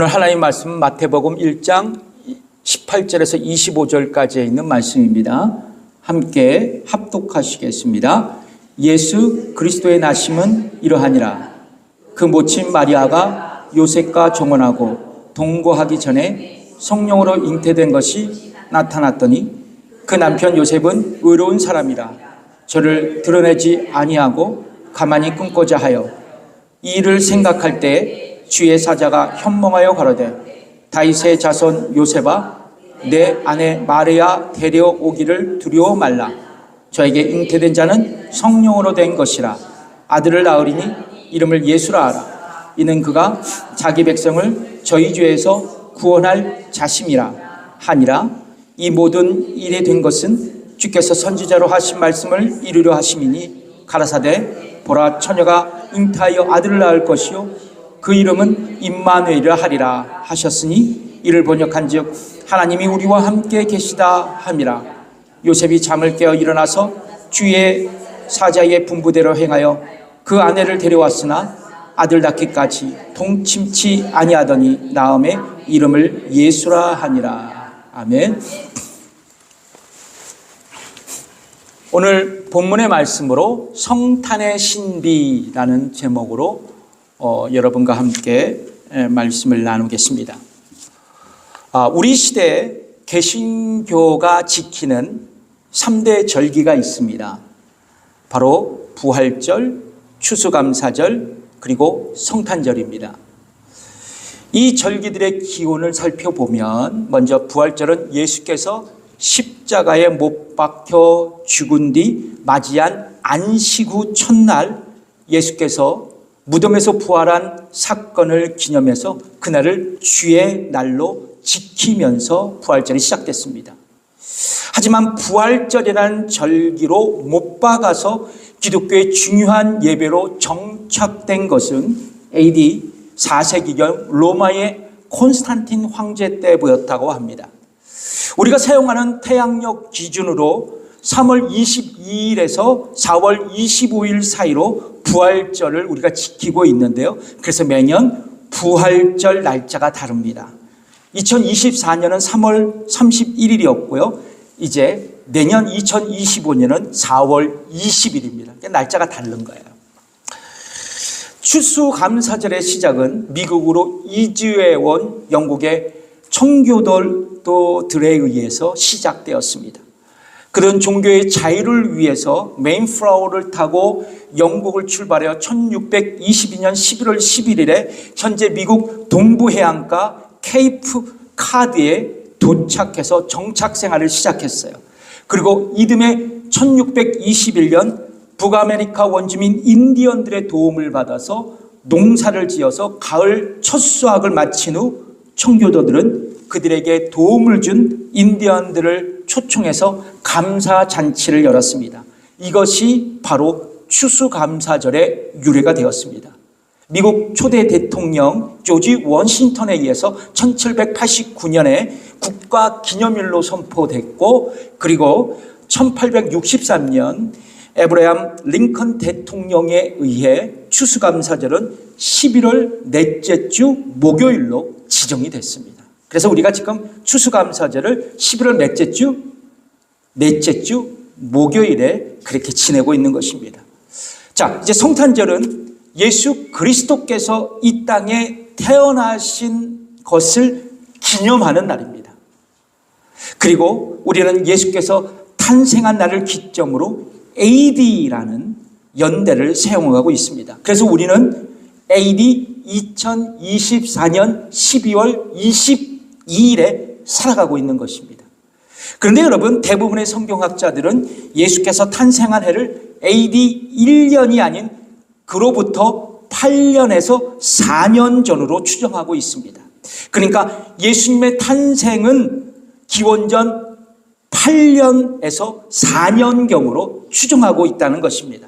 오늘 하나님 말씀은 마태복음 1장 18절에서 25절까지에 있는 말씀입니다. 함께 합독하시겠습니다. 예수 그리스도의 나심은 이러하니라. 그 모친 마리아가 요셉과 정혼하고 동거하기 전에 성령으로 잉태된 것이 나타났더니 그 남편 요셉은 의로운 사람이라 저를 드러내지 아니하고 가만히 끊고자 하여 이 일을 생각할 때 주의 사자가 현몽하여 가로되 다윗의 자손 요셉아 내 아내 마리아 데려오기를 두려워 말라. 저에게 잉태된 자는 성령으로 된 것이라. 아들을 낳으리니 이름을 예수라 하라. 이는 그가 자기 백성을 저희 죄에서 구원할 자심이라 하니라. 이 모든 일이 된 것은 주께서 선지자로 하신 말씀을 이루려 하심이니 가라사대 보라 처녀가 잉태하여 아들을 낳을 것이요 그 이름은 임마누엘이라 하리라 하셨으니 이를 번역한즉 하나님이 우리와 함께 계시다 함이라. 요셉이 잠을 깨어 일어나서 주의 사자의 분부대로 행하여 그 아내를 데려왔으나 아들 낳기까지 동침치 아니하더니 나음에 이름을 예수라 하니라. 아멘. 오늘 본문의 말씀으로 성탄의 신비라는 제목으로 여러분과 함께 말씀을 나누겠습니다. 우리 시대에 개신교가 지키는 3대 절기가 있습니다. 바로 부활절, 추수감사절, 그리고 성탄절입니다. 이 절기들의 기원을 살펴보면 먼저 부활절은 예수께서 십자가에 못 박혀 죽은 뒤 맞이한 안식 후 첫날 예수께서 무덤에서 부활한 사건을 기념해서 그날을 주의 날로 지키면서 부활절이 시작됐습니다. 하지만 부활절이라는 절기로 못 박아서 기독교의 중요한 예배로 정착된 것은 AD 4세기경 로마의 콘스탄틴 황제 때부였다고 합니다. 우리가 사용하는 태양력 기준으로 3월 22일에서 4월 25일 사이로 부활절을 우리가 지키고 있는데요. 그래서 매년 부활절 날짜가 다릅니다. 2024년은 3월 31일이었고요. 이제 내년 2025년은 4월 20일입니다. 날짜가 다른 거예요. 추수감사절의 시작은 미국으로 이주해온 영국의 청교도들에 의해서 시작되었습니다. 그런 종교의 자유를 위해서 메인플라워를 타고 영국을 출발하여 1622년 11월 11일에 현재 미국 동부해안가 케이프 카드에 도착해서 정착 생활을 시작했어요. 그리고 이듬해 1621년 북아메리카 원주민 인디언들의 도움을 받아서 농사를 지어서 가을 첫 수확을 마친 후 청교도들은 그들에게 도움을 준 인디언들을 초청해서 감사 잔치를 열었습니다. 이것이 바로 추수감사절의 유래가 되었습니다. 미국 초대 대통령 조지 워싱턴에 의해서 1789년에 국가기념일로 선포됐고 그리고 1863년 에브라함 링컨 대통령에 의해 추수감사절은 11월 넷째 주 목요일로 지정이 됐습니다. 그래서 우리가 지금 추수감사절을 11월 넷째 주 목요일에 그렇게 지내고 있는 것입니다. 자, 이제 성탄절은 예수 그리스도께서 이 땅에 태어나신 것을 기념하는 날입니다. 그리고 우리는 예수께서 탄생한 날을 기점으로 AD라는 연대를 사용하고 있습니다. 그래서 우리는 AD 2024년 12월 22일에 살아가고 있는 것입니다. 그런데 여러분, 대부분의 성경학자들은 예수께서 탄생한 해를 AD 1년이 아닌 그로부터 8년에서 4년 전으로 추정하고 있습니다. 그러니까 예수님의 탄생은 기원전 8년에서 4년경으로 추정하고 있다는 것입니다.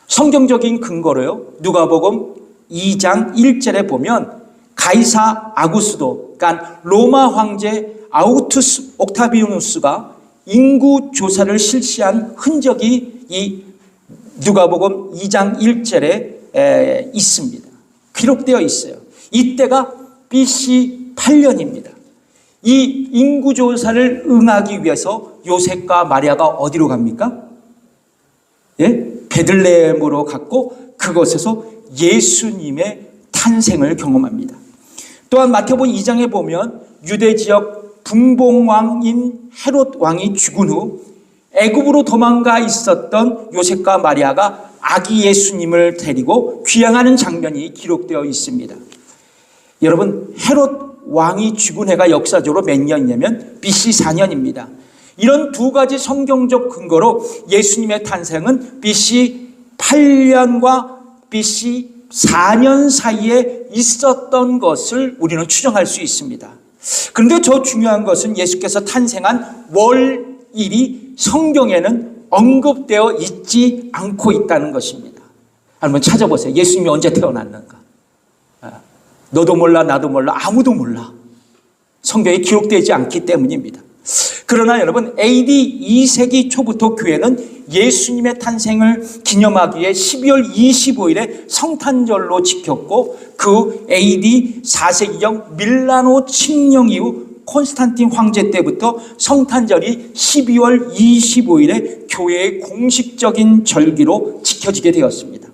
성경적인 근거로요, 누가복음 2장 1절에 보면 가이사 아구스도, 그러니까 로마 황제 아우구스투스 옥타비아누스가 인구 조사를 실시한 흔적이 이 누가복음 2장 1절에 있습니다. 기록되어 있어요. 이때가 BC 8년입니다. 이 인구조사를 응하기 위해서 요셉과 마리아가 어디로 갑니까? 예? 베들레헴으로 갔고 그곳에서 예수님의 탄생을 경험합니다. 또한 마태복음 2장에 보면 유대 지역 분봉왕인 헤롯 왕이 죽은 후 애굽으로 도망가 있었던 요셉과 마리아가 아기 예수님을 데리고 귀향하는 장면이 기록되어 있습니다. 여러분, 헤롯 왕이 죽은 해가 역사적으로 몇 년이냐면 BC 4년입니다. 이런 두 가지 성경적 근거로 예수님의 탄생은 BC 8년과 BC 4년 사이에 있었던 것을 우리는 추정할 수 있습니다. 그런데 더 중요한 것은 예수께서 탄생한 월일이 성경에는 언급되어 있지 않고 있다는 것입니다. 한번 찾아보세요. 예수님이 언제 태어났는가? 너도 몰라, 나도 몰라, 아무도 몰라. 성경에 기록되지 않기 때문입니다. 그러나 여러분, AD 2세기 초부터 교회는 예수님의 탄생을 기념하기 위해 12월 25일에 성탄절로 지켰고, 그 AD 4세기경 밀라노 칙령 이후 콘스탄틴 황제 때부터 성탄절이 12월 25일에 교회의 공식적인 절기로 지켜지게 되었습니다.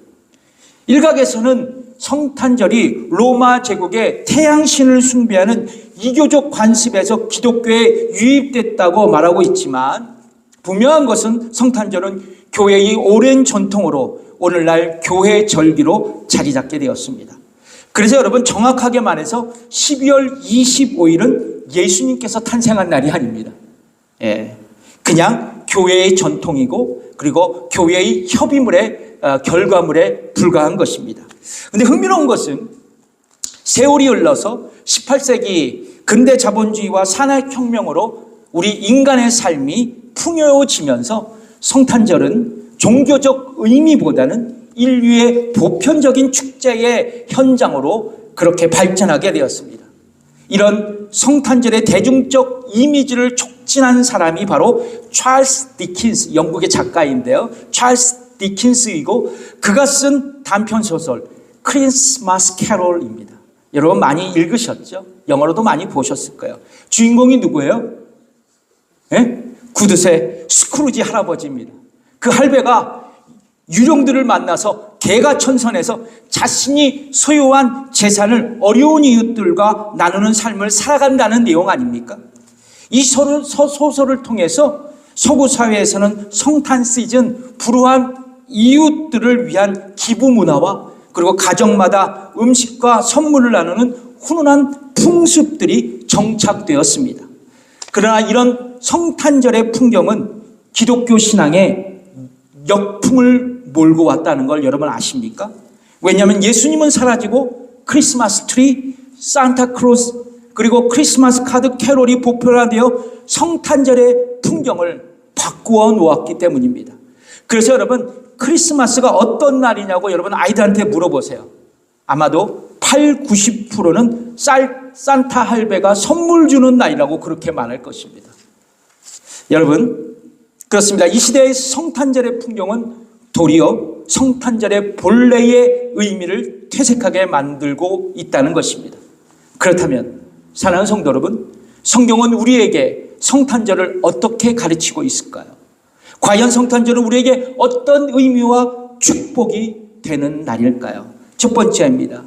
일각에서는 성탄절이 로마 제국의 태양신을 숭배하는 이교적 관습에서 기독교에 유입됐다고 말하고 있지만, 분명한 것은 성탄절은 교회의 오랜 전통으로 오늘날 교회 절기로 자리 잡게 되었습니다. 그래서 여러분, 정확하게 말해서 12월 25일은 예수님께서 탄생한 날이 아닙니다. 그냥 교회의 전통이고, 그리고 교회의 협의물의 결과물에 불과한 것입니다. 그런데 흥미로운 것은 세월이 흘러서 18세기 근대 자본주의와 산업혁명으로 우리 인간의 삶이 풍요해지면서 성탄절은 종교적 의미보다는 인류의 보편적인 축제의 현장으로 그렇게 발전하게 되었습니다. 이런 성탄절의 대중적 이미지를 촉진한 사람이 바로 찰스 디킨스, 영국의 작가인데요. 찰스 디킨스이고 그가 쓴 단편소설 크리스마스 캐롤입니다. 여러분 많이 읽으셨죠? 영어로도 많이 보셨을 거예요. 주인공이 누구예요? 구두쇠 스크루지 할아버지입니다. 그 할배가 유령들을 만나서 개가천선해서 자신이 소유한 재산을 어려운 이웃들과 나누는 삶을 살아간다는 내용 아닙니까? 이 소설을 통해서 서구 사회에서는 성탄 시즌 불우한 이웃들을 위한 기부 문화와 그리고 가정마다 음식과 선물을 나누는 훈훈한 풍습들이 정착되었습니다. 그러나 이런 성탄절의 풍경은 기독교 신앙에 역풍을 몰고 왔다는 걸 여러분 아십니까? 왜냐하면 예수님은 사라지고 크리스마스 트리, 산타크로스, 그리고 크리스마스 카드 캐롤이 보편화되어 성탄절의 풍경을 바꾸어 놓았기 때문입니다. 그래서 여러분, 크리스마스가 어떤 날이냐고 여러분 아이들한테 물어보세요. 아마도 80-90%는 산타 할배가 선물 주는 날이라고 그렇게 말할 것입니다. 여러분, 그렇습니다. 이 시대의 성탄절의 풍경은 도리어 성탄절의 본래의 의미를 퇴색하게 만들고 있다는 것입니다. 그렇다면 사랑하는 성도 여러분, 성경은 우리에게 성탄절을 어떻게 가르치고 있을까요? 과연 성탄절은 우리에게 어떤 의미와 축복이 되는 날일까요? 첫 번째입니다.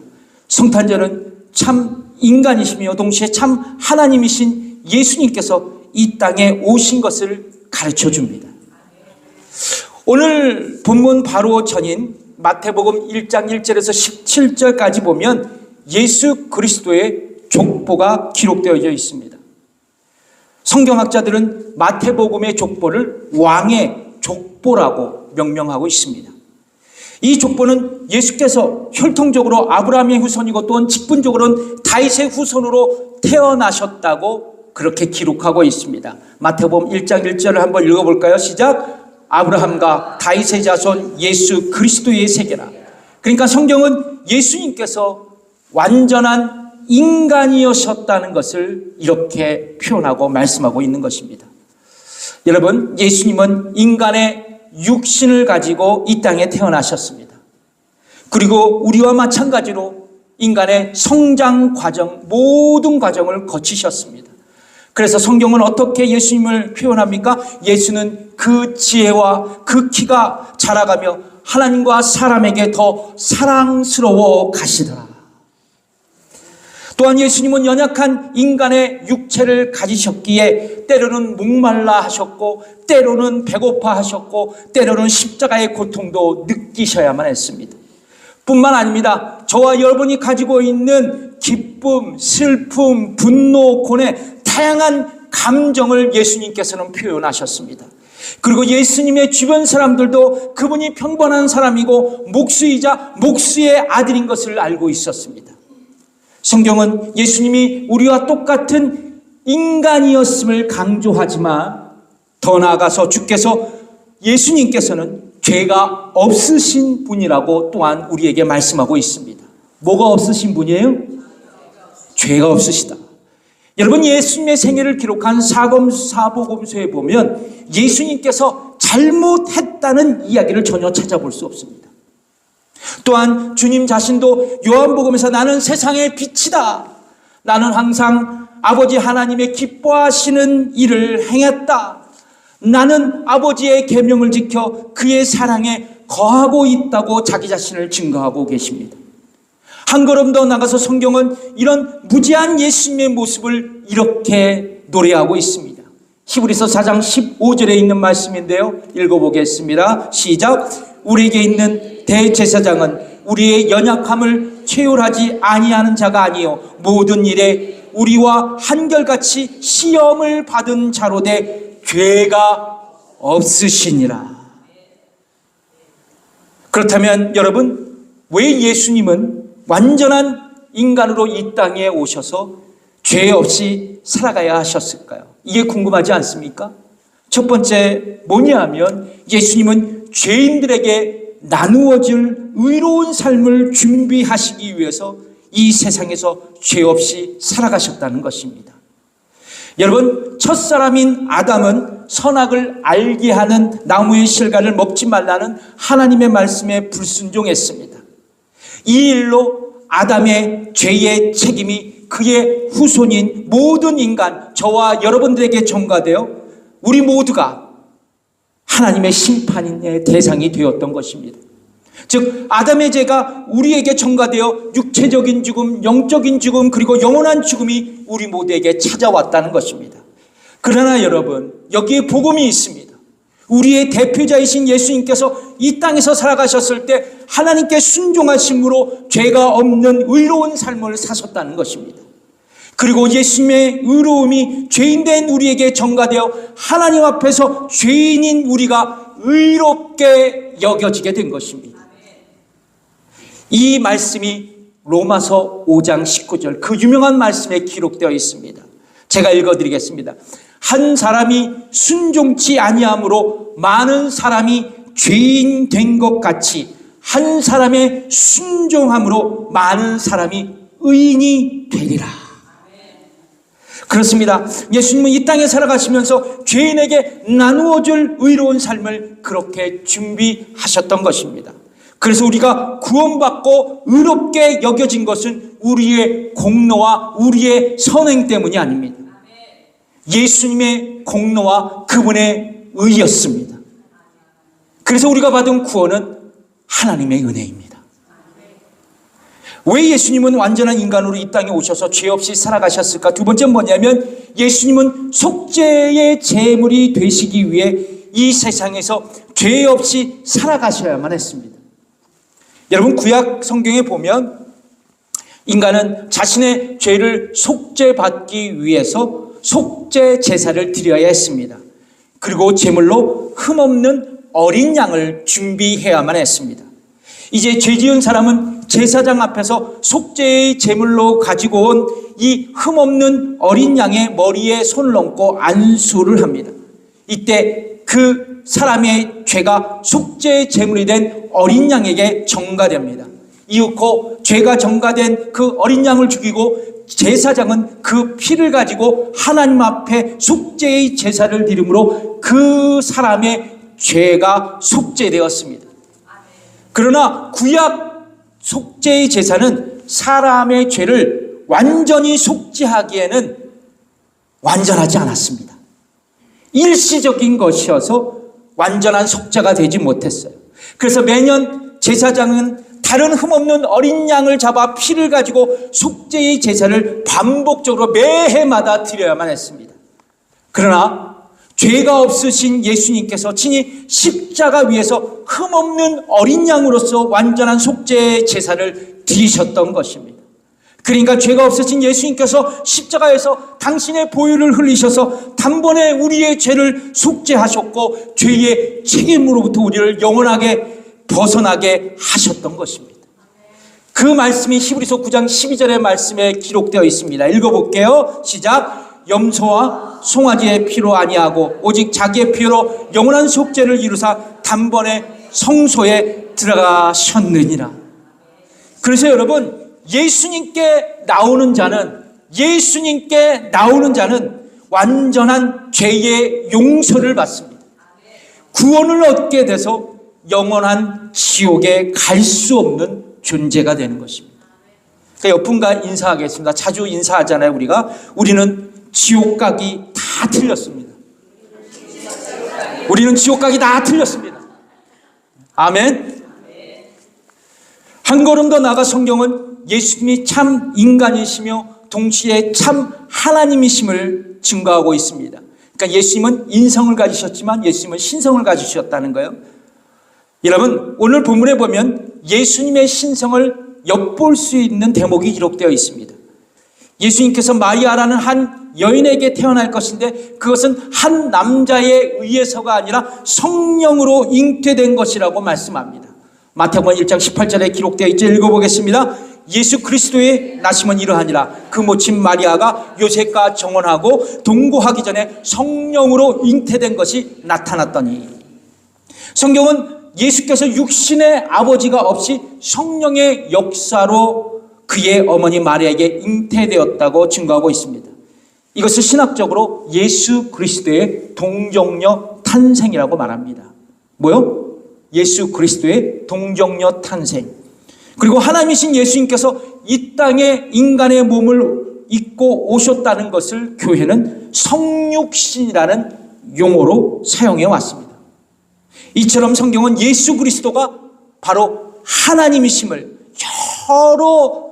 성탄절은 참 인간이시며 동시에 참 하나님이신 예수님께서 이 땅에 오신 것을 가르쳐 줍니다. 오늘 본문 바로 전인 마태복음 1장 1절에서 17절까지 보면 예수 그리스도의 족보가 기록되어져 있습니다. 성경학자들은 마태복음의 족보를 왕의 족보라고 명명하고 있습니다. 이 족보는 예수께서 혈통적으로 아브라함의 후손이고 또한 직분적으로는 다윗의 후손으로 태어나셨다고 그렇게 기록하고 있습니다. 마태복음 1장 1절을 한번 읽어볼까요? 시작. 아브라함과 다윗의 자손 예수 그리스도의 세계라. 그러니까 성경은 예수님께서 완전한 인간이셨다는 것을 이렇게 표현하고 말씀하고 있는 것입니다. 여러분, 예수님은 인간의 육신을 가지고 이 땅에 태어나셨습니다. 그리고 우리와 마찬가지로 인간의 성장 과정, 모든 과정을 거치셨습니다. 그래서 성경은 어떻게 예수님을 표현합니까? 예수는 그 지혜와 그 키가 자라가며 하나님과 사람에게 더 사랑스러워 가시더라. 또한 예수님은 연약한 인간의 육체를 가지셨기에 때로는 목말라 하셨고, 때로는 배고파 하셨고, 때로는 십자가의 고통도 느끼셔야만 했습니다. 뿐만 아닙니다. 저와 여러분이 가지고 있는 기쁨, 슬픔, 분노, 고뇌, 다양한 감정을 예수님께서는 표현하셨습니다. 그리고 예수님의 주변 사람들도 그분이 평범한 사람이고 목수이자 목수의 아들인 것을 알고 있었습니다. 성경은 예수님이 우리와 똑같은 인간이었음을 강조하지만 더 나아가서 주께서 예수님께서는 죄가 없으신 분이라고 또한 우리에게 말씀하고 있습니다. 뭐가 없으신 분이에요? 죄가 없으시다. 여러분, 예수님의 생애를 기록한 사복음서에 보면 예수님께서 잘못했다는 이야기를 전혀 찾아볼 수 없습니다. 또한 주님 자신도 요한복음에서 나는 세상의 빛이다. 나는 항상 아버지 하나님의 기뻐하시는 일을 행했다. 나는 아버지의 계명을 지켜 그의 사랑에 거하고 있다고 자기 자신을 증거하고 계십니다. 한 걸음 더 나가서 성경은 이런 무지한 예수님의 모습을 이렇게 노래하고 있습니다. 히브리서 4장 15절에 있는 말씀인데요. 읽어보겠습니다. 시작. 우리에게 있는 대제사장은 우리의 연약함을 체휼하지 아니하는 자가 아니요 모든 일에 우리와 한결같이 시험을 받은 자로되 죄가 없으시니라. 그렇다면 여러분, 왜 예수님은 완전한 인간으로 이 땅에 오셔서 죄 없이 살아가야 하셨을까요? 이게 궁금하지 않습니까? 첫 번째 뭐냐 하면 예수님은 죄인들에게 나누어질 의로운 삶을 준비하시기 위해서 이 세상에서 죄 없이 살아가셨다는 것입니다. 여러분, 첫사람인 아담은 선악을 알게 하는 나무의 실과를 먹지 말라는 하나님의 말씀에 불순종했습니다. 이 일로 아담의 죄의 책임이 그의 후손인 모든 인간, 저와 여러분들에게 전가되어 우리 모두가 하나님의 심판의 대상이 되었던 것입니다. 즉 아담의 죄가 우리에게 전가되어 육체적인 죽음, 영적인 죽음, 그리고 영원한 죽음이 우리 모두에게 찾아왔다는 것입니다. 그러나 여러분, 여기에 복음이 있습니다. 우리의 대표자이신 예수님께서 이 땅에서 살아가셨을 때 하나님께 순종하심으로 죄가 없는 의로운 삶을 사셨다는 것입니다. 그리고 예수님의 의로움이 죄인된 우리에게 전가되어 하나님 앞에서 죄인인 우리가 의롭게 여겨지게 된 것입니다. 이 말씀이 로마서 5장 19절 그 유명한 말씀에 기록되어 있습니다. 제가 읽어드리겠습니다. 한 사람이 순종치 아니함으로 많은 사람이 죄인 된 것 같이 한 사람의 순종함으로 많은 사람이 의인이 되리라. 그렇습니다. 예수님은 이 땅에 살아가시면서 죄인에게 나누어줄 의로운 삶을 그렇게 준비하셨던 것입니다. 그래서 우리가 구원받고 의롭게 여겨진 것은 우리의 공로와 우리의 선행 때문이 아닙니다. 예수님의 공로와 그분의 의였습니다. 그래서 우리가 받은 구원은 하나님의 은혜입니다. 왜 예수님은 완전한 인간으로 이 땅에 오셔서 죄 없이 살아가셨을까? 두 번째는 뭐냐면 예수님은 속죄의 제물이 되시기 위해 이 세상에서 죄 없이 살아가셔야만 했습니다. 여러분, 구약 성경에 보면 인간은 자신의 죄를 속죄받기 위해서 속죄 제사를 드려야 했습니다. 그리고 제물로 흠없는 어린 양을 준비해야만 했습니다. 이제 죄 지은 사람은 제사장 앞에서 속죄의 제물로 가지고 온 이 흠없는 어린 양의 머리에 손을 얹고 안수를 합니다. 이때 그 사람의 죄가 속죄의 제물이 된 어린 양에게 전가됩니다. 이윽고 죄가 전가된 그 어린 양을 죽이고 제사장은 그 피를 가지고 하나님 앞에 속죄의 제사를 드림으로 그 사람의 죄가 속죄되었습니다. 그러나 구약 속죄의 제사는 사람의 죄를 완전히 속죄하기에는 완전하지 않았습니다. 일시적인 것이어서 완전한 속죄가 되지 못했어요. 그래서 매년 제사장은 다른 흠없는 어린 양을 잡아 피를 가지고 속죄의 제사를 반복적으로 매해마다 드려야만 했습니다. 그러나 죄가 없으신 예수님께서 친히 십자가 위에서 흠없는 어린 양으로서 완전한 속죄의 제사를 드리셨던 것입니다. 그러니까 죄가 없으신 예수님께서 십자가에서 당신의 보혈을 흘리셔서 단번에 우리의 죄를 속죄하셨고 죄의 책임으로부터 우리를 영원하게 벗어나게 하셨던 것입니다. 그 말씀이 히브리서 9장 12절의 말씀에 기록되어 있습니다. 읽어볼게요. 시작. 염소와 송아지의 피로 아니하고 오직 자기의 피로 영원한 속죄를 이루사 단번에 성소에 들어가셨느니라. 그래서 여러분, 예수님께 나오는 자는 완전한 죄의 용서를 받습니다. 구원을 얻게 돼서 영원한 지옥에 갈 수 없는 존재가 되는 것입니다. 그러니까 옆분과 인사하겠습니다. 자주 인사하잖아요. 우리는 지옥 가기 다 틀렸습니다. 우리는 지옥 가기 다 틀렸습니다. 아멘. 한 걸음 더 나아가 성경은 예수님이 참 인간이시며 동시에 참 하나님이심을 증거하고 있습니다. 그러니까 예수님은 인성을 가지셨지만 예수님은 신성을 가지셨다는 거예요. 여러분, 오늘 본문에 보면 예수님의 신성을 엿볼 수 있는 대목이 기록되어 있습니다. 예수님께서 마리아라는 한 여인에게 태어날 것인데 그것은 한 남자에 의해서가 아니라 성령으로 잉태된 것이라고 말씀합니다. 마태복음 1장 18절에 기록되어 있죠. 읽어보겠습니다. 예수 그리스도의 나심은 이러하니라. 그 모친 마리아가 요셉과 정혼하고 동거하기 전에 성령으로 잉태된 것이 나타났더니, 성경은 예수께서 육신의 아버지가 없이 성령의 역사로 그의 어머니 마리아에게 잉태되었다고 증거하고 있습니다. 이것을 신학적으로 예수 그리스도의 동정녀 탄생이라고 말합니다. 뭐요? 예수 그리스도의 동정녀 탄생. 그리고 하나님이신 예수님께서 이 땅에 인간의 몸을 입고 오셨다는 것을 교회는 성육신이라는 용어로 사용해 왔습니다. 이처럼 성경은 예수 그리스도가 바로 하나님이심을 여러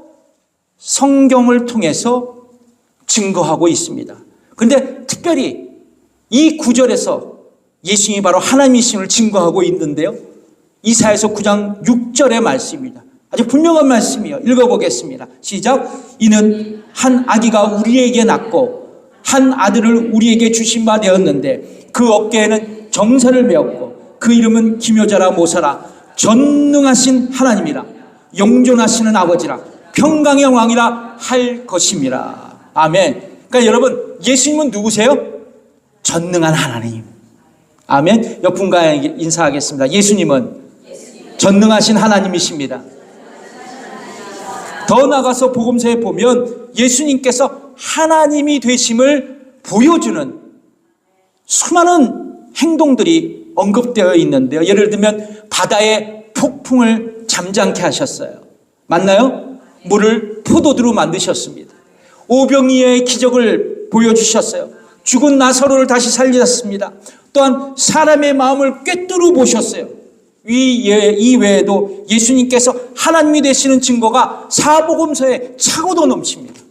성경을 통해서 증거하고 있습니다. 그런데 특별히 이 구절에서 예수님이 바로 하나님이심을 증거하고 있는데요. 이사야서 9장 6절의 말씀입니다. 아주 분명한 말씀이에요. 읽어보겠습니다. 시작. 이는 한 아기가 우리에게 낳고 한 아들을 우리에게 주신 바 되었는데 그 어깨에는 정사를 메었고 그 이름은 기묘자라 모사라 전능하신 하나님이라 영존하시는 아버지라 평강의 왕이라 할 것임이라. 아멘. 그러니까 여러분, 예수님은 누구세요? 전능한 하나님. 아멘. 옆분과 인사하겠습니다. 예수님은 전능하신 하나님이십니다. 더 나가서 복음서에 보면 예수님께서 하나님이 되심을 보여주는 수많은 행동들이 언급되어 있는데요. 예를 들면 바다의 폭풍을 잠잠케 하셨어요. 맞나요? 물을 포도주로 만드셨습니다. 오병이어의 기적을 보여주셨어요. 죽은 나사로를 다시 살리셨습니다. 또한 사람의 마음을 꿰뚫어 보셨어요. 이 외에도 예수님께서 하나님이 되시는 증거가 사복음서에 차고도 넘칩니다.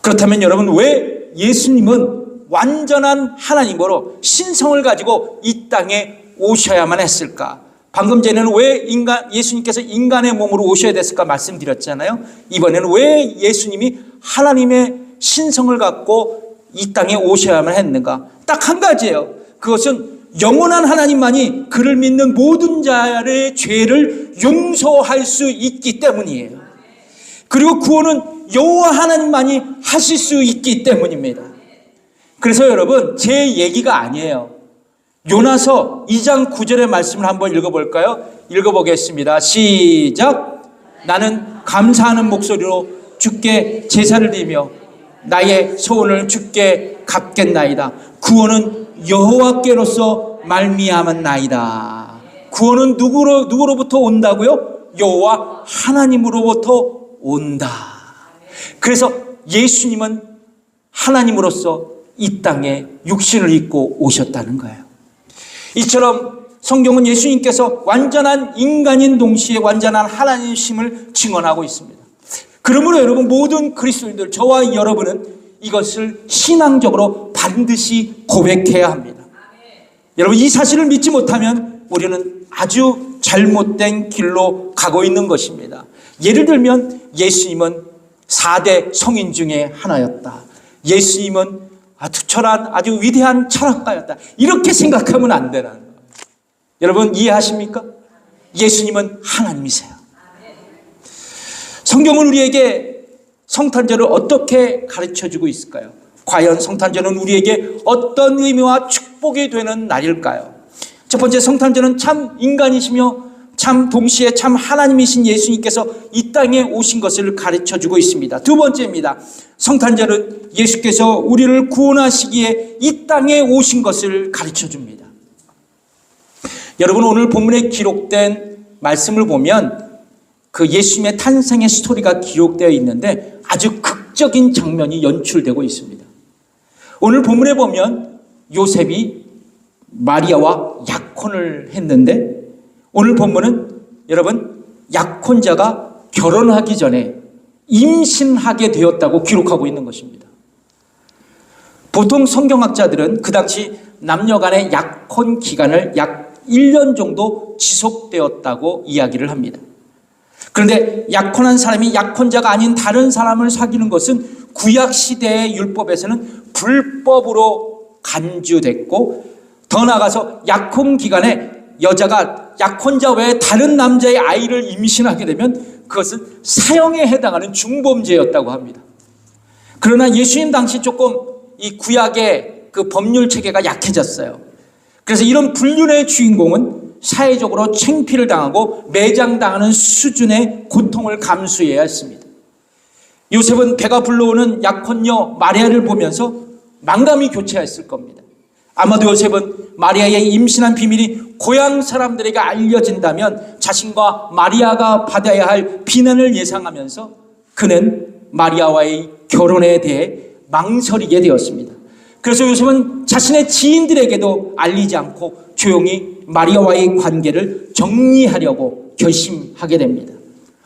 그렇다면 여러분, 왜 예수님은 완전한 하나님으로 신성을 가지고 이 땅에 오셔야만 했을까? 방금 전에는 왜 예수님께서 인간의 몸으로 오셔야 됐을까 말씀드렸잖아요. 이번에는 왜 예수님이 하나님의 신성을 갖고 이 땅에 오셔야만 했는가? 딱 한 가지예요. 그것은 영원한 하나님만이 그를 믿는 모든 자의 죄를 용서할 수 있기 때문이에요. 그리고 구원은 여호와 하나님만이 하실 수 있기 때문입니다. 그래서 여러분, 제 얘기가 아니에요. 요나서 2장 9절의 말씀을 한번 읽어볼까요? 읽어보겠습니다. 시작. 나는 감사하는 목소리로 주께 제사를 드리며 나의 소원을 주께 갚겠나이다. 구원은 여호와께로서 말미암았나이다. 구원은 누구로부터 온다고요? 여호와 하나님으로부터 온다. 그래서 예수님은 하나님으로서 이 땅에 육신을 입고 오셨다는 거예요. 이처럼 성경은 예수님께서 완전한 인간인 동시에 완전한 하나님이심을 증언하고 있습니다. 그러므로 여러분, 모든 그리스도인들, 저와 여러분은 이것을 신앙적으로 반드시 고백해야 합니다. 여러분, 이 사실을 믿지 못하면 우리는 아주 잘못된 길로 가고 있는 것입니다. 예를 들면 예수님은 4대 성인 중에 하나였다. 예수님은 특별한 아주 위대한 철학가였다. 이렇게 생각하면 안 되는 거예요. 여러분, 이해하십니까? 예수님은 하나님이세요. 성경은 우리에게 성탄절을 어떻게 가르쳐주고 있을까요? 과연 성탄절은 우리에게 어떤 의미와 축복이 되는 날일까요? 첫 번째, 성탄절은 참 인간이시며 참 동시에 참 하나님이신 예수님께서 이 땅에 오신 것을 가르쳐주고 있습니다. 두 번째입니다. 성탄절은 예수께서 우리를 구원하시기에 이 땅에 오신 것을 가르쳐줍니다. 여러분, 오늘 본문에 기록된 말씀을 보면 그 예수님의 탄생의 스토리가 기록되어 있는데 아주 극적인 장면이 연출되고 있습니다. 오늘 본문에 보면 요셉이 마리아와 약혼을 했는데, 오늘 본문은 여러분, 약혼자가 결혼하기 전에 임신하게 되었다고 기록하고 있는 것입니다. 보통 성경학자들은 그 당시 남녀 간의 약혼 기간을 약 1년 정도 지속되었다고 이야기를 합니다. 그런데 약혼한 사람이 약혼자가 아닌 다른 사람을 사귀는 것은 구약시대의 율법에서는 불법으로 간주됐고, 더 나아가서 약혼 기간에 여자가 약혼자 외에 다른 남자의 아이를 임신하게 되면 그것은 사형에 해당하는 중범죄였다고 합니다. 그러나 예수님 당시 조금 이 구약의 그 법률 체계가 약해졌어요. 그래서 이런 불륜의 주인공은 사회적으로 창피를 당하고 매장당하는 수준의 고통을 감수해야 했습니다. 요셉은 배가 불러오는 약혼녀 마리아를 보면서 만감이 교차했을 겁니다. 아마도 요셉은 마리아의 임신한 비밀이 고향 사람들에게 알려진다면 자신과 마리아가 받아야 할 비난을 예상하면서 그는 마리아와의 결혼에 대해 망설이게 되었습니다. 그래서 요셉은 자신의 지인들에게도 알리지 않고 조용히 마리아와의 관계를 정리하려고 결심하게 됩니다.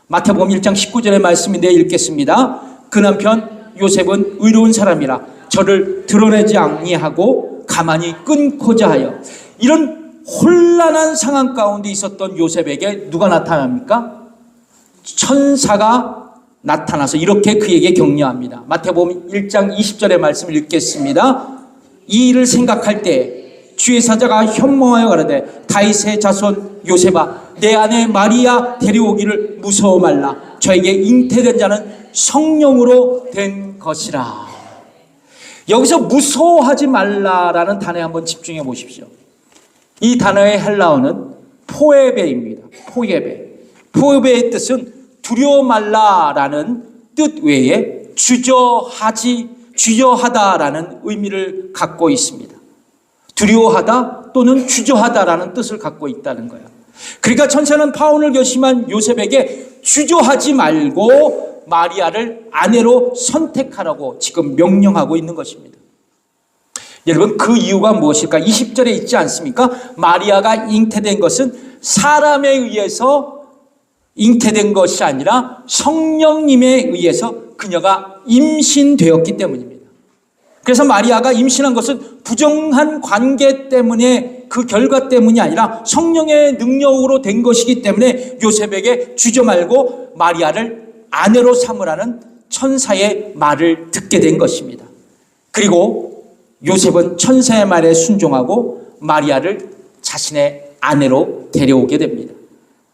마태복음 1장 19절의 말씀인데 읽겠습니다. 그 남편 요셉은 의로운 사람이라 저를 드러내지 아니하고 가만히 끊고자 하여. 이런 혼란한 상황 가운데 있었던 요셉에게 누가 나타납니까? 천사가 나타나서 이렇게 그에게 격려합니다. 마태복음 1장 20절의 말씀을 읽겠습니다. 이 일을 생각할 때 주의 사자가 현몽하여 가라되 다윗의 자손 요셉아, 내 아내 마리아 데려오기를 무서워 말라. 저에게 잉태된 자는 성령으로 된 것이라. 여기서 무서워하지 말라라는 단어에 한번 집중해 보십시오. 이 단어의 헬라어는 포에베입니다. 포에베. 포에베의 뜻은 두려워 말라라는 뜻 외에 주저하다라는 의미를 갖고 있습니다. 두려워하다 또는 주저하다라는 뜻을 갖고 있다는 거예요. 그러니까 천사는 파혼을 결심한 요셉에게 주저하지 말고 마리아를 아내로 선택하라고 지금 명령하고 있는 것입니다. 여러분, 그 이유가 무엇일까? 20절에 있지 않습니까? 마리아가 잉태된 것은 사람에 의해서 잉태된 것이 아니라 성령님에 의해서 그녀가 임신되었기 때문입니다. 그래서 마리아가 임신한 것은 부정한 관계 때문에, 그 결과 때문이 아니라 성령의 능력으로 된 것이기 때문에 요셉에게 주저 말고 마리아를 아내로 삼으라는 천사의 말을 듣게 된 것입니다. 그리고 요셉은 천사의 말에 순종하고 마리아를 자신의 아내로 데려오게 됩니다.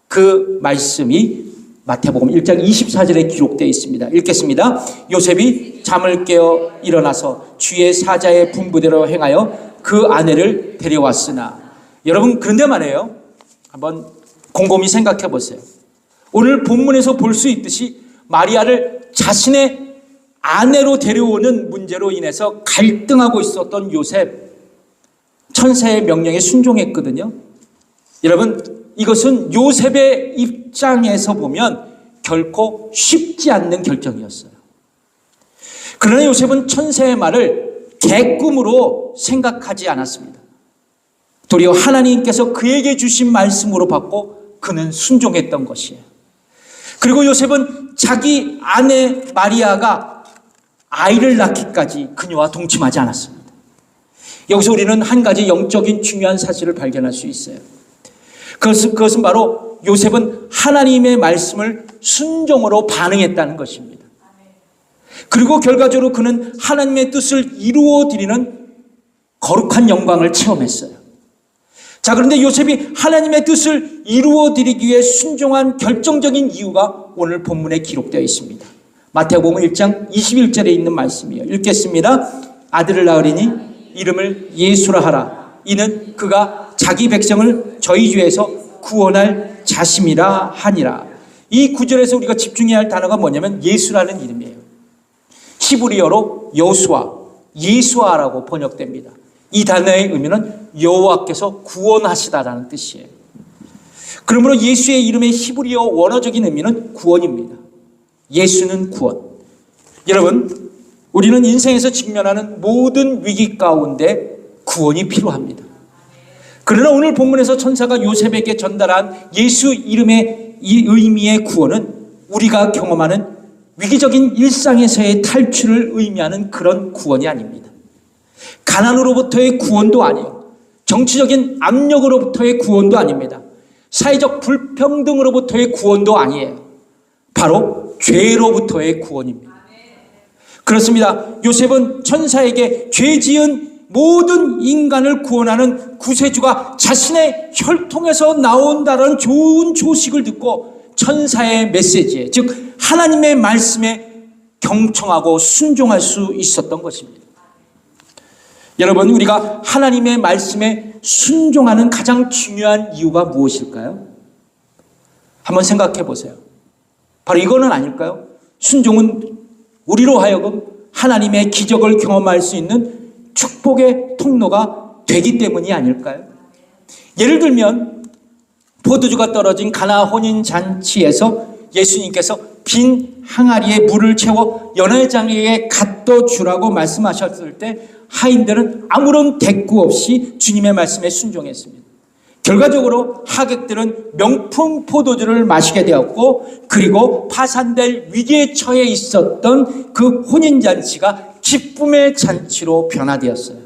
그 말씀이 마태복음 1장 24절에 기록되어 있습니다. 읽겠습니다. 요셉이 잠을 깨어 일어나서 주의 사자의 분부대로 행하여 그 아내를 데려왔으나. 여러분, 그런데 말이에요, 한번 곰곰이 생각해 보세요. 오늘 본문에서 볼 수 있듯이 마리아를 자신의 아내로 데려오는 문제로 인해서 갈등하고 있었던 요셉, 천사의 명령에 순종했거든요. 여러분, 이것은 요셉의 입장에서 보면 결코 쉽지 않는 결정이었어요. 그러나 요셉은 천사의 말을 개꿈으로 생각하지 않았습니다. 도리어 하나님께서 그에게 주신 말씀으로 받고 그는 순종했던 것이에요. 그리고 요셉은 자기 아내 마리아가 아이를 낳기까지 그녀와 동침하지 않았습니다. 여기서 우리는 한 가지 영적인 중요한 사실을 발견할 수 있어요. 그것은 바로 요셉은 하나님의 말씀을 순종으로 반응했다는 것입니다. 그리고 결과적으로 그는 하나님의 뜻을 이루어 드리는 거룩한 영광을 체험했어요. 자, 그런데 요셉이 하나님의 뜻을 이루어 드리기 위해 순종한 결정적인 이유가 오늘 본문에 기록되어 있습니다. 마태복음 1장 21절에 있는 말씀이에요. 읽겠습니다. 아들을 낳으리니 이름을 예수라 하라. 이는 그가 자기 백성을 저희 죄에서 구원할 자심이라 하니라. 이 구절에서 우리가 집중해야 할 단어가 뭐냐면 예수라는 이름이에요. 히브리어로 여호수아, 예수아라고 번역됩니다. 이 단어의 의미는 여호와께서 구원하시다라는 뜻이에요. 그러므로 예수의 이름의 히브리어 원어적인 의미는 구원입니다. 예수는 구원. 여러분, 우리는 인생에서 직면하는 모든 위기 가운데 구원이 필요합니다. 그러나 오늘 본문에서 천사가 요셉에게 전달한 예수 이름의 이 의미의 구원은 우리가 경험하는 위기적인 일상에서의 탈출을 의미하는 그런 구원이 아닙니다. 가난으로부터의 구원도 아니에요. 정치적인 압력으로부터의 구원도 아닙니다. 사회적 불평등으로부터의 구원도 아니에요. 바로 죄로부터의 구원입니다. 그렇습니다. 요셉은 천사에게 죄 지은 모든 인간을 구원하는 구세주가 자신의 혈통에서 나온다는 좋은 소식을 듣고 천사의 메시지에, 즉 하나님의 말씀에 경청하고 순종할 수 있었던 것입니다. 여러분, 우리가 하나님의 말씀에 순종하는 가장 중요한 이유가 무엇일까요? 한번 생각해 보세요. 바로 이거는 아닐까요? 순종은 우리로 하여금 하나님의 기적을 경험할 수 있는 축복의 통로가 되기 때문이 아닐까요? 예를 들면 포도주가 떨어진 가나 혼인잔치에서 예수님께서 빈 항아리에 물을 채워 연회장에게 갖다 주라고 말씀하셨을 때 하인들은 아무런 대꾸 없이 주님의 말씀에 순종했습니다. 결과적으로 하객들은 명품 포도주를 마시게 되었고, 그리고 파산될 위기에 처해 있었던 그 혼인잔치가 기쁨의 잔치로 변화되었어요.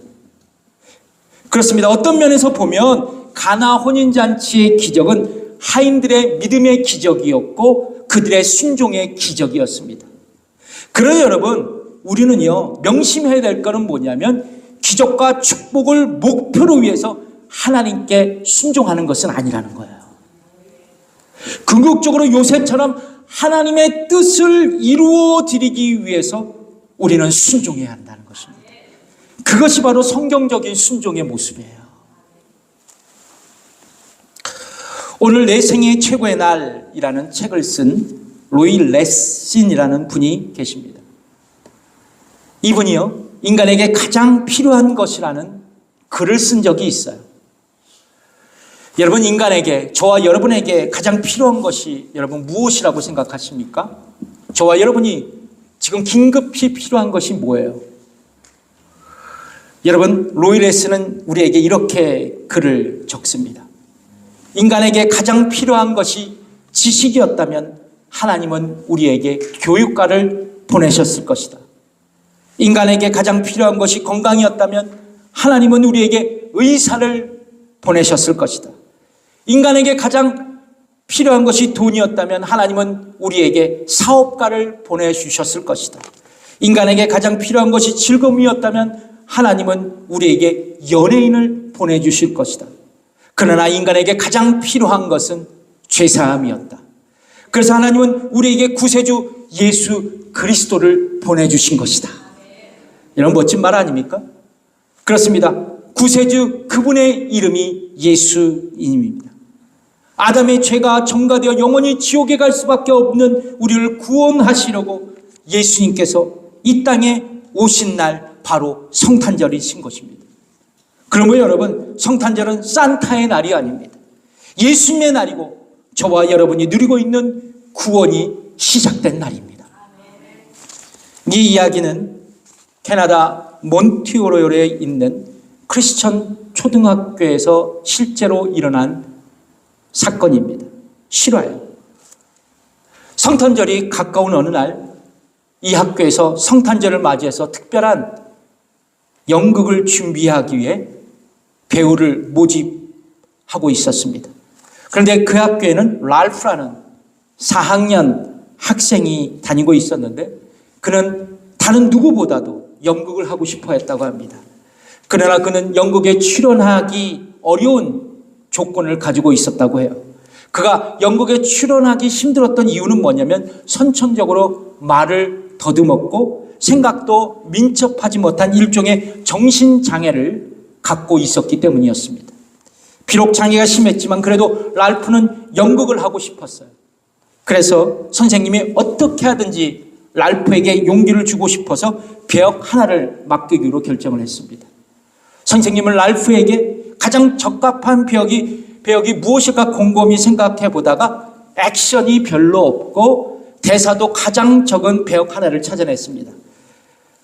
그렇습니다. 어떤 면에서 보면 가나 혼인잔치의 기적은 하인들의 믿음의 기적이었고 그들의 순종의 기적이었습니다. 그러나 여러분, 우리는요, 명심해야 될 것은 뭐냐면 기적과 축복을 목표로 위해서 하나님께 순종하는 것은 아니라는 거예요. 궁극적으로 요셉처럼 하나님의 뜻을 이루어 드리기 위해서 우리는 순종해야 한다는 것입니다. 그것이 바로 성경적인 순종의 모습이에요. 오늘 내 생애 최고의 날이라는 책을 쓴 로이 레슨이라는 분이 계십니다. 이분이요, 인간에게 가장 필요한 것이라는 글을 쓴 적이 있어요. 여러분, 인간에게, 저와 여러분에게 가장 필요한 것이 여러분 무엇이라고 생각하십니까? 저와 여러분이 지금 긴급히 필요한 것이 뭐예요? 여러분, 로이 레슨은 우리에게 이렇게 글을 적습니다. 인간에게 가장 필요한 것이 지식이었다면 하나님은 우리에게 교육가를 보내셨을 것이다. 인간에게 가장 필요한 것이 건강이었다면 하나님은 우리에게 의사를 보내셨을 것이다. 인간에게 가장 필요한 것이 돈이었다면 하나님은 우리에게 사업가를 보내주셨을 것이다. 인간에게 가장 필요한 것이 즐거움이었다면 하나님은 우리에게 연예인을 보내주실 것이다. 그러나 인간에게 가장 필요한 것은 죄사함이었다. 그래서 하나님은 우리에게 구세주 예수 그리스도를 보내주신 것이다. 이런 멋진 말 아닙니까? 그렇습니다. 구세주, 그분의 이름이 예수님입니다. 아담의 죄가 전가되어 영원히 지옥에 갈 수밖에 없는 우리를 구원하시려고 예수님께서 이 땅에 오신 날 바로 성탄절이신 것입니다. 그러면 여러분, 성탄절은 산타의 날이 아닙니다. 예수님의 날이고 저와 여러분이 누리고 있는 구원이 시작된 날입니다. 이 이야기는 캐나다 몬트리올에 있는 크리스천 초등학교에서 실제로 일어난 사건입니다. 실화예요. 성탄절이 가까운 어느 날 이 학교에서 성탄절을 맞이해서 특별한 연극을 준비하기 위해 배우를 모집하고 있었습니다. 그런데 그 학교에는 랄프라는 4학년 학생이 다니고 있었는데 그는 다른 누구보다도 연극을 하고 싶어 했다고 합니다. 그러나 그는 연극에 출연하기 어려운 조건을 가지고 있었다고 해요. 그가 연극에 출연하기 힘들었던 이유는 뭐냐면 선천적으로 말을 더듬었고 생각도 민첩하지 못한 일종의 정신장애를 갖고 있었기 때문이었습니다. 비록 장애가 심했지만 그래도 랄프는 연극을 하고 싶었어요. 그래서 선생님이 어떻게 하든지 랄프에게 용기를 주고 싶어서 배역 하나를 맡기기로 결정을 했습니다. 선생님은 랄프에게 가장 적합한 배역이 무엇일까 곰곰이 생각해 보다가 액션이 별로 없고 대사도 가장 적은 배역 하나를 찾아냈습니다.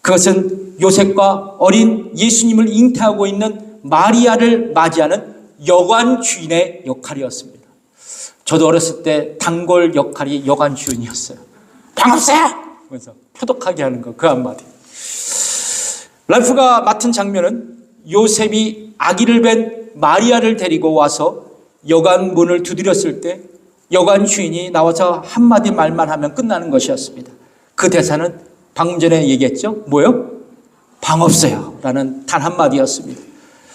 그것은 요셉과 어린 예수님을 잉태하고 있는 마리아를 맞이하는 여관 주인의 역할이었습니다. 저도 어렸을 때 단골 역할이 여관 주인이었어요. 반갑세요! 그래서 표독하게 하는 거, 그 한마디. 랄프가 맡은 장면은 요셉이 아기를 뵌 마리아를 데리고 와서 여관 문을 두드렸을 때 여관 주인이 나와서 한마디 말만 하면 끝나는 것이었습니다. 그 대사는 방금 전에 얘기했죠? 뭐요? 방 없어요 라는 단 한마디였습니다.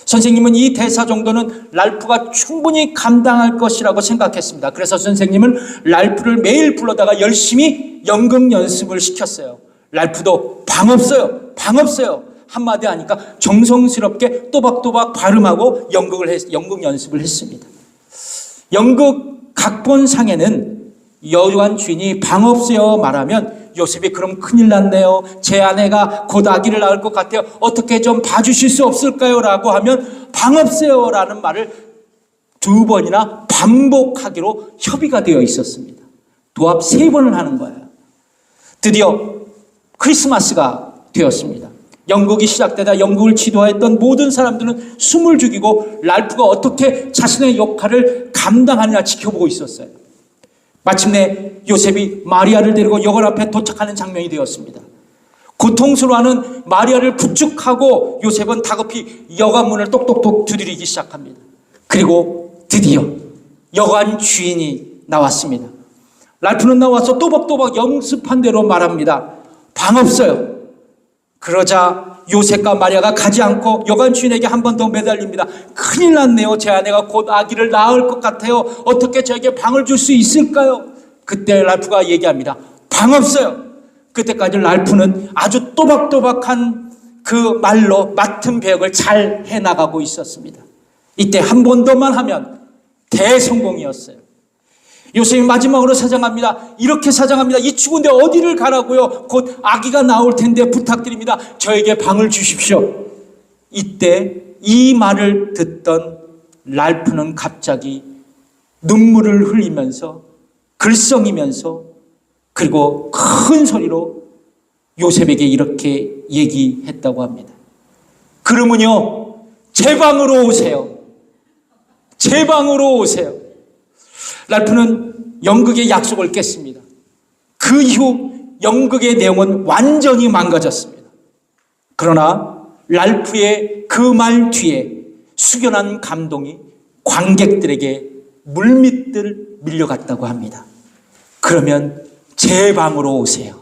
선생님은 이 대사 정도는 랄프가 충분히 감당할 것이라고 생각했습니다. 그래서 선생님은 랄프를 매일 불러다가 열심히 연극 연습을 시켰어요. 랄프도 방 없어요, 방 없어요 한마디 하니까 정성스럽게 또박또박 발음하고 연극 연습을 했습니다. 연극 각본상에는 여관 주인이 방 없어요 말하면 요셉이 그럼 큰일 났네요. 제 아내가 곧 아기를 낳을 것 같아요. 어떻게 좀 봐주실 수 없을까요? 라고 하면 방 없어요 라는 말을 2번이나 반복하기로 협의가 되어 있었습니다. 도합 3번을 하는 거예요. 드디어 크리스마스가 되었습니다. 연극이 시작되다 연극을 지도했던 모든 사람들은 숨을 죽이고 랄프가 어떻게 자신의 역할을 감당하느냐 지켜보고 있었어요. 마침내 요셉이 마리아를 데리고 여관 앞에 도착하는 장면이 되었습니다. 고통스러워하는 마리아를 부축하고 요셉은 다급히 여관 문을 똑똑똑 두드리기 시작합니다. 그리고 드디어 여관 주인이 나왔습니다. 랄프는 나와서 또박또박 연습한 대로 말합니다. 방 없어요. 그러자 요셉과 마리아가 가지 않고 여관 주인에게 한 번 더 매달립니다. 큰일 났네요. 제 아내가 곧 아기를 낳을 것 같아요. 어떻게 저에게 방을 줄 수 있을까요? 그때 랄프가 얘기합니다. 방 없어요. 그때까지 랄프는 아주 또박또박한 그 말로 맡은 배역을 잘 해나가고 있었습니다. 이때 한 번 더만 하면 대성공이었어요. 요셉이 마지막으로 사정합니다. 이렇게 사정합니다. 이 추운데 어디를 가라고요? 곧 아기가 나올 텐데 부탁드립니다. 저에게 방을 주십시오. 이때 이 말을 듣던 랄프는 갑자기 눈물을 흘리면서 글썽이면서 그리고 큰 소리로 요셉에게 이렇게 얘기했다고 합니다. 그러면요, 제 방으로 오세요. 제 방으로 오세요. 랄프는 연극의 약속을 깼습니다. 그 이후 연극의 내용은 완전히 망가졌습니다. 그러나 랄프의 그 말 뒤에 숙연한 감동이 관객들에게 물밑을 밀려갔다고 합니다. 그러면 제 방으로 오세요.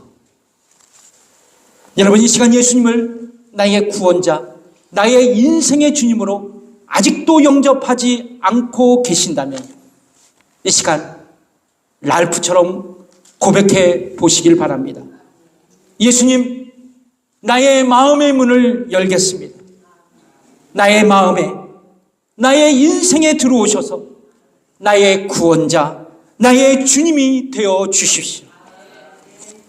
여러분, 이 시간 예수님을 나의 구원자, 나의 인생의 주님으로 아직도 영접하지 않고 계신다면 이 시간 랄프처럼 고백해 보시길 바랍니다. 예수님, 나의 마음의 문을 열겠습니다. 나의 마음에, 나의 인생에 들어오셔서 나의 구원자, 나의 주님이 되어 주십시오.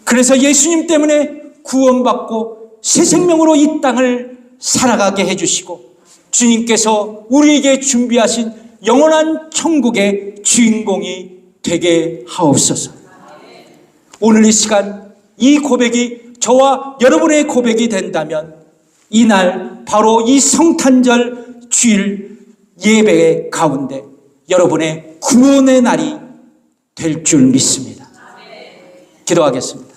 그래서 예수님 때문에 구원받고 새 생명으로 이 땅을 살아가게 해주시고 주님께서 우리에게 준비하신 영원한 천국의 주인공이 되게 하옵소서. 오늘 이 시간 이 고백이 저와 여러분의 고백이 된다면 이날 바로 이 성탄절 주일 예배 가운데 여러분의 구원의 날이 될 줄 믿습니다. 기도하겠습니다.